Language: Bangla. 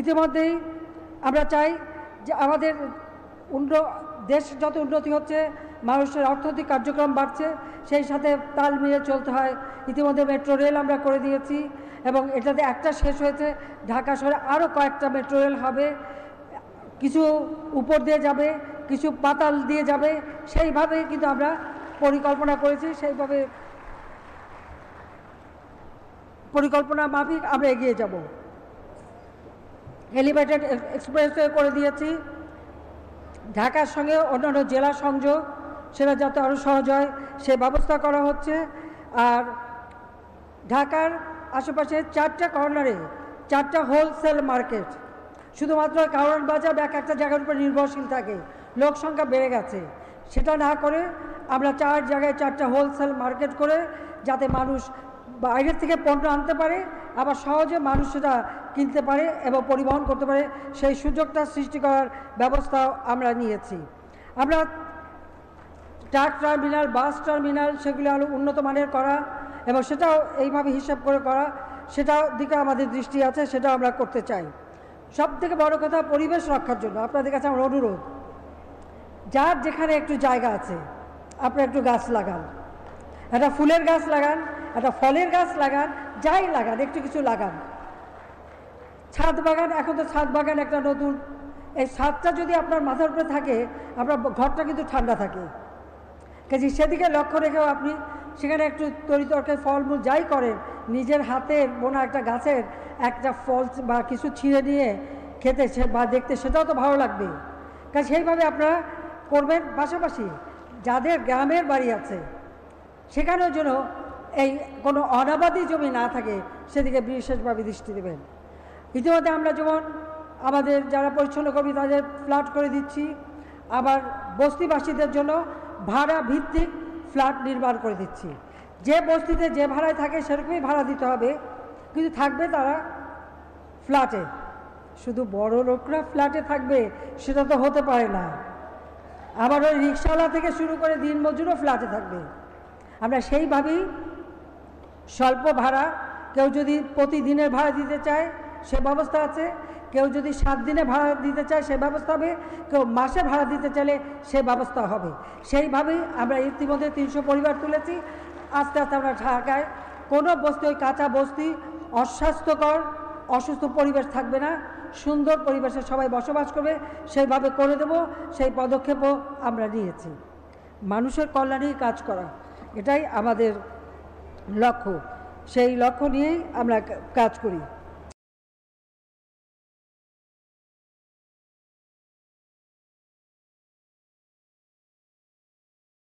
ইতিমধ্যেই আমরা চাই যে আমাদের দেশ যত উন্নতি হচ্ছে, মানুষের অর্থনৈতিক কার্যক্রম বাড়ছে, সেই সাথে তাল মিলিয়ে চলতে হয়। ইতিমধ্যে মেট্রো রেল আমরা করে দিয়েছি এবং এটাতে একটা শেষ হয়েছে, ঢাকা শহরে আরও কয়েকটা মেট্রো রেল হবে, কিছু উপর দিয়ে যাবে, কিছু পাতাল দিয়ে যাবে, সেইভাবে কিন্তু আমরা পরিকল্পনা করেছি, সেইভাবে পরিকল্পনা মাফিক আমরা এগিয়ে যাব। এলিভেটেড এক্সপ্রেসওয়ে করে দিয়েছি, ঢাকার সঙ্গে অন্যান্য জেলা সংযোগ সেটা যাতে আরও সহজ হয় সে ব্যবস্থা করা হচ্ছে। আর ঢাকার আশেপাশে 4টা কর্নারে 4টা হোলসেল মার্কেট, শুধুমাত্র কারণ বাজার এক একটা জায়গার উপর নির্ভরশীল থাকে, লোক সংখ্যা বেড়ে গেছে, সেটা না করে আমরা 4 জায়গায় 4টা হোলসেল মার্কেট করে যাতে মানুষ বাইরের থেকে পণ্য আনতে পারে, আবার সহজে মানুষ সেটা কিনতে পারে এবং পরিবহন করতে পারে, সেই সুযোগটা সৃষ্টি করার ব্যবস্থাও আমরা নিয়েছি। আমরা ট্রাক টার্মিনাল, বাস টার্মিনাল সেগুলো আরও উন্নত মানের করা এবং সেটাও এইভাবে হিসাব করে করা, সেটার দিকে আমাদের দৃষ্টি আছে, সেটাও আমরা করতে চাই। সবথেকে বড় কথা, পরিবেশ রক্ষার জন্য আপনাদের কাছে আমার অনুরোধ, যার যেখানে একটু জায়গা আছে আপনি একটু গাছ লাগান, একটা ফুলের গাছ লাগান, একটা ফলের গাছ লাগান, যাই লাগান একটু কিছু লাগান। ছাদ বাগান, এখন তো ছাদ বাগান একটা নতুন, এই ছাদটা যদি আপনার মাথার উপরে থাকে আপনার ঘরটা কিন্তু ঠান্ডা থাকে, কাজে সেদিকে লক্ষ্য রেখেও আপনি সেখানে একটু তরিতরকারি ফলমূল যাই করেন, নিজের হাতে বোনা একটা গাছের একটা ফল বা কিছু ছিঁড়ে নিয়ে খেতে বা দেখতে সেটাও তো ভালো লাগবে, কাজে সেইভাবে আপনারা করবেন। পাশাপাশি যাদের গ্রামের বাড়ি আছে সেখানেও যেন এই কোনো অনাবাদি জমি না থাকে সেদিকে বিশেষভাবে দৃষ্টি দেবেন। ইতিমধ্যে আমরা যেমন আমাদের যারা পরিচ্ছন্ন কর্মী তাদের ফ্ল্যাট করে দিচ্ছি, আবার বস্তিবাসীদের জন্য ভাড়া ভিত্তিক ফ্ল্যাট নির্মাণ করে দিচ্ছি। যে বস্তিতে যে ভাড়ায় থাকে সেরকমই ভাড়া দিতে হবে, কিন্তু থাকবে তারা ফ্ল্যাটে। শুধু বড় লোকরা ফ্ল্যাটে থাকবে সেটা তো হতে পারে না, আবার ওই রিক্সাওয়ালা থেকে শুরু করে দিনমজুরও ফ্ল্যাটে থাকবে। আমরা সেইভাবেই স্বল্প ভাড়া, কেউ যদি প্রতিদিনের ভাড়া দিতে চায় সে ব্যবস্থা আছে, কেউ যদি 7 দিনে ভাড়া দিতে চায় সে ব্যবস্থা হবে, কেউ মাসে ভাড়া দিতে চাইলে সে ব্যবস্থা হবে। সেইভাবেই আমরা ইতিমধ্যে 300 পরিবার তুলেছি। আস্তে আস্তে আমরা ঢাকায় কোনো বস্তি, ওই কাঁচা বস্তি, অস্বাস্থ্যকর অসুস্থ পরিবেশ থাকবে না, সুন্দর পরিবেশে সবাই বসবাস করবে, সেইভাবে করে দেব। সেই পদক্ষেপও আমরা নিয়েছি। মানুষের কল্যাণেই কাজ করা, এটাই আমাদের লক্ষ্য, সেই লক্ষ্য নিয়েই আমরা কাজ করি।